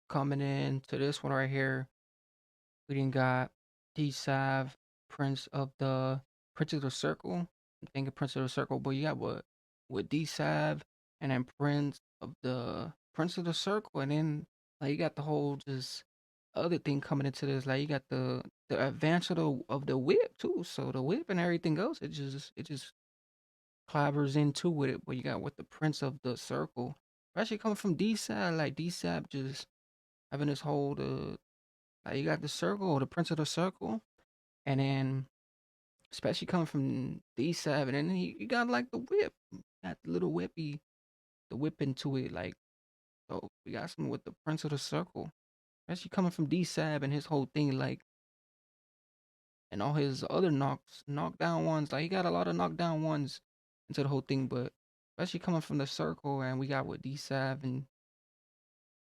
coming in to this one right here. We didn't got Dsavv, Prince of the Circle. I'm thinking Prince of the Circle, but you got what with Dsavv and then Prince of the Circle, and then like you got the whole just other thing coming into this. Like you got the advance of the whip too. So the whip and everything else, it just clobbers into with it. But you got with the Prince of the Circle, especially coming from Dsavv, like Dsavv just having this whole like you got the circle, the Prince of the Circle, and then especially coming from D7, and then you got like the whip, got the little the whip into it, like so we got something with the Prince of the Circle, especially coming from D7 and his whole thing, like and all his other knockdown ones, like he got a lot of knockdown ones into the whole thing, but especially coming from the Circle, and we got with D7, and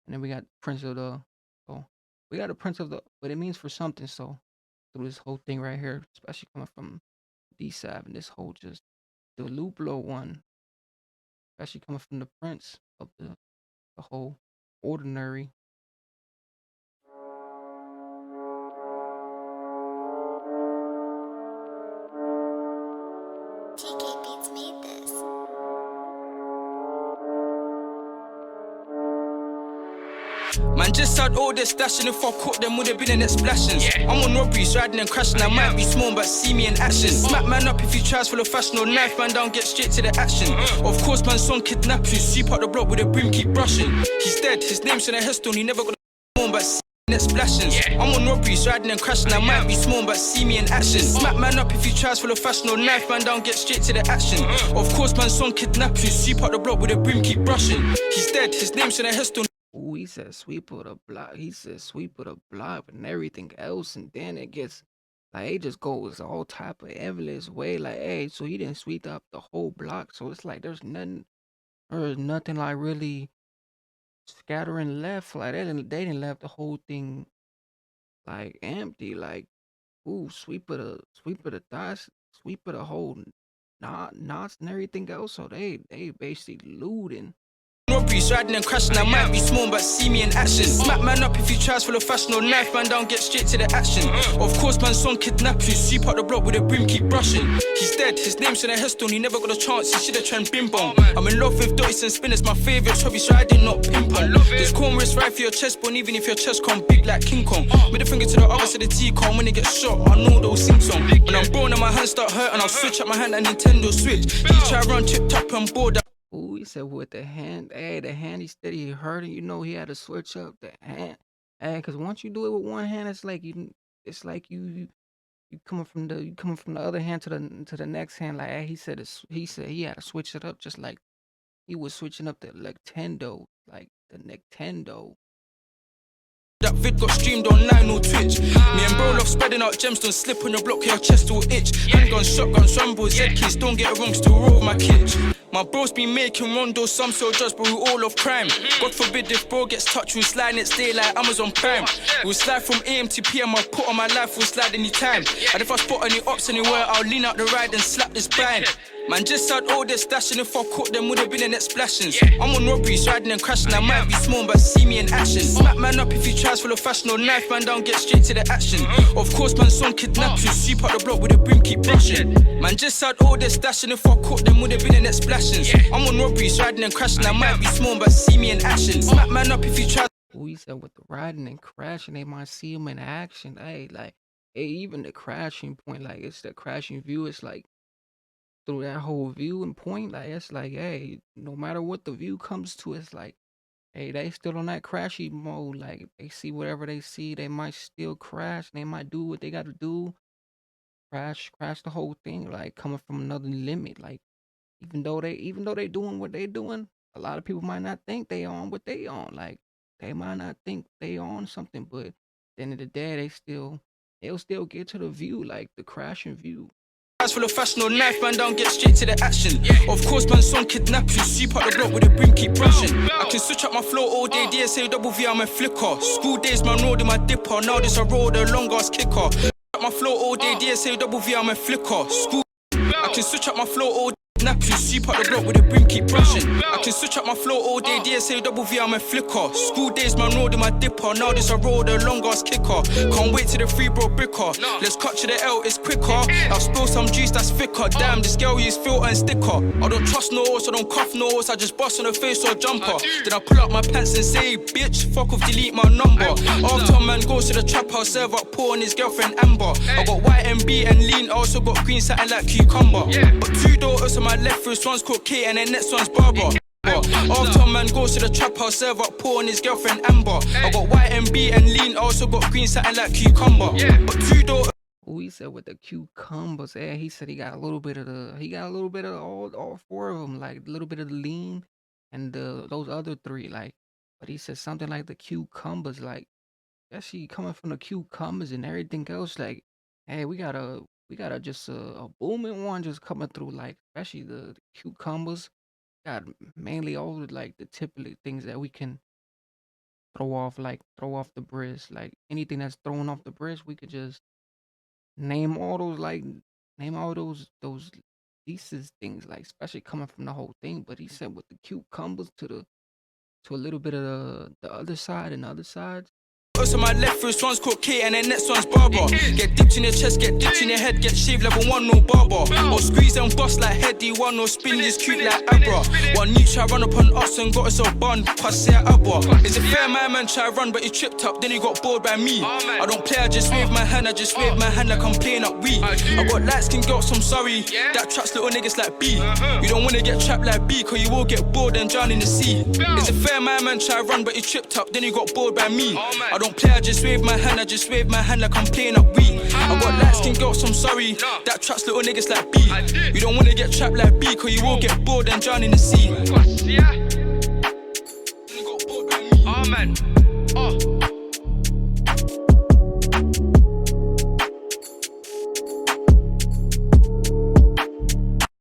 then we got Prince of the, oh, we got a Prince of the, but it means for something, so through this whole thing right here, especially coming from D7 and this whole just the Luplo one, especially coming from the Prince of the whole ordinary. TK Beats made this. Man just had all this stashing. If I caught them, would have been in explanations. I'm on robberies, riding and crashing. I might be small, but see me in action. Smack man up if he tries for the fashion or knife man down, get straight to the action. Of course, man, son kidnap you. Sweep out the block with a broom, keep brushing. He's dead, his name's on a headstone. He never got a but see me in explanations. I'm on robberies, riding and crashing. I might be small, but see me in action. Smack man up if he tries for the fashion or knife man down, get straight to the action. Of course, man, son kidnap you. Sweep out the block with a broom, keep brushing. He's dead, his name's on a headstone. Ooh, he said sweep of the block. He said sweep of the block and everything else, and then it gets like it just goes all type of endless way. Like, hey, so he didn't sweep up the whole block, so it's like there's nothing like really scattering left. Like they didn't left the whole thing like empty. Like, ooh, sweep of the thighs, sweep of the whole knots and everything else. So they basically looting. Robberies, riding and crashing. I might be small, but see me in action. Smack man up if he tries for the fashion or knife man down, get straight to the action. Of course, man, son kidnap you. Sweep out the block with a broom, keep brushing. He's dead, his name's on a headstone. He never got a chance, he should've tried bim bong. I'm in love with dots and spinners, my favourite hobby's riding, not ping pong. This corn wrist right for your chest bone, even if your chest come big like King Kong. Middle finger to the other side of the T-con. When they get shot, I know they'll sing song. When I'm born and my hands start hurting, I'll switch up my hand and Nintendo Switch. He try run, chip tap and board. Ooh, he said with the hand, hey, the hand he steady hurting. You know he had to switch up the hand, hey, cause once you do it with one hand, it's like you coming from the other hand to the next hand. Like hey, he said he had to switch it up, just like he was switching up the Nintendo, like the Nintendo. That vid got streamed online or Twitch. Me and bro love spreading out gems, don't slip on your block, your chest will itch. Handguns, shotguns, Rambo, Z-keys, don't get it wrong, still roll with my kids. My bros be making rondo, some so judge, but we all love crime. God forbid if bro gets touched, we'll slide next day like Amazon Prime. We'll slide from AM to PM, I'll put on my life, we'll slide anytime. And if I spot any ops anywhere, I'll lean out the ride and slap this bind. Man just had all this stashing, if I caught them, would have been in explanations. I'm on robberies, riding and crashing, I might be small, but see me in action. Smack man up if he tries for the fashion or knife man down, get straight to the action. Of course, man, son kidnap you, sweep out the block with a broom, keep brushing. Man just had all this stashing, if I caught them, would have been in explanations. I'm on robberies, riding and crashing, I might be small, but see me in action. Smack man up if he tries. Ooh, he said with the riding and crashing, they might see him in action. Hey, like, hey, even the crashing point, like it's the crashing view, it's like through that whole view and point, like it's like, hey, no matter what the view comes to, it's like, hey, they still on that crashy mode. Like they see whatever they see, they might still crash. They might do what they got to do, crash the whole thing. Like coming from another limit. Like even though they doing what they doing, a lot of people might not think they on what they on. Like they might not think they on something, but at the end of the day, they'll still get to the view, like the crashing view. Full of fashion or knife man down, get straight to the action. Of course, man, son kidnap you, sweep out the block with a broom, keep brushing. I can switch up my flow all day, Dsavv, I'm a flicker. School days, man, rolled in my dipper. Now this I roll the long ass kicker. Up my flow all day, Dsavv, I'm a flicker. School, I can switch up my flow all day. Snap you, sweep up the block with a broom, keep brushing. I can switch up my flow all day, Dsavv, I'm a flicker. School days, man, rolled in my dipper. Now this I roll the long ass kicker. Can't wait till the free bro bricker. Let's cut to the L, it's quicker. I'll spill some juice that's thicker. Damn, this girl use filter and sticker. I don't trust no horse, I don't cuff no horse. I just bust on her face or jumper. Then I pull up my pants and say, bitch, fuck off, delete my number. After man goes to the trap house, serve up poor and his girlfriend Amber. I got white and B and lean, I also got green satin like cucumber. But 2 daughters on my left wrist, one's called Kate and the next one's Barbara. After man goes to the trap house, serve up poor and his girlfriend Amber. I got white and B and lean, I also got green satin like cucumber. But 2 daughters. Oh, he said with the cucumbers. Yeah, he said he got a little bit of all 4 of them, like a little bit of the lean and those other 3, like. But he said something like the cucumbers, like especially coming from the cucumbers and everything else. Like, hey, we got a just a booming one just coming through, like especially the cucumbers. Got mainly all the like the typical things that we can throw off the bridge, like anything that's thrown off the bridge, we could just name all those like name all those thesis things, like especially coming from the whole thing. But he said with the cucumbers to a little bit of the other side and the other sides. On my left wrist, one's called Kate and the next one's Barbara. Get dipped in your chest, get dipped in your head, get shaved level 1, no barber. Or squeeze and bust like Heady, one or spin this cute like Abra. One new try run upon us and got us all bun, passe Abra. It's a fair man try run, but he tripped up, then he got bored by me. I don't play, I just wave my hand, I just wave my hand like I'm playing up Wii. I got light skin girls, I'm sorry. That traps little niggas like B. You don't wanna get trapped like B, cause you will get bored and drown in the sea. It's a fair man try run, but he tripped up, then he got bored by me. I don't play, I just wave my hand, I just wave my hand like I'm playing up Wii. I got light skin girls, I'm sorry. That traps little niggas like B. You don't wanna get trapped like B, cause you will get bored and drown in the sea. Oh man.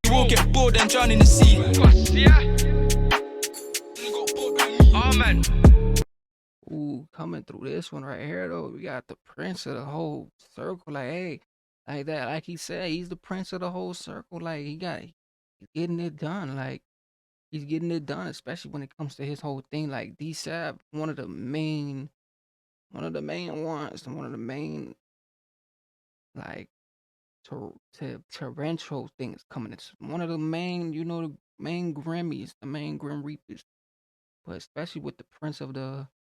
You will get bored and drown in the sea. Oh man. Ooh, coming through this one right here though, we got the prince of the whole circle. Like, hey, like that, like he said, he's the prince of the whole circle. Like he's getting it done. Like he's getting it done, especially when it comes to his whole thing. Like Dsavv, one of the main ones, and one of the main like to torrential things coming. It's one of the main, the main Grammys, the main Grim Reapers. But especially with the prince of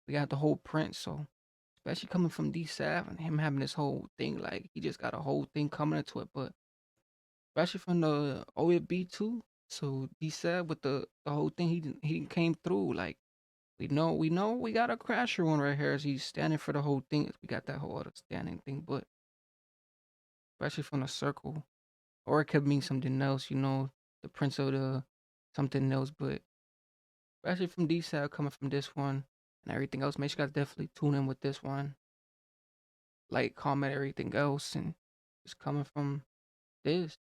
we got the whole prince, so especially coming from Dsavv and him having this whole thing, like he just got a whole thing coming into it. But especially from the OFB too, so Dsavv with the whole thing, he came through. Like we got a crasher one right here as he's standing for the whole thing. We got that whole other standing thing, but especially from the circle, or it could mean something else. The prince of the something else, but especially from Dsavv coming from this one and everything else. Make sure you guys definitely tune in with this one. Like, comment everything else, and just coming from this.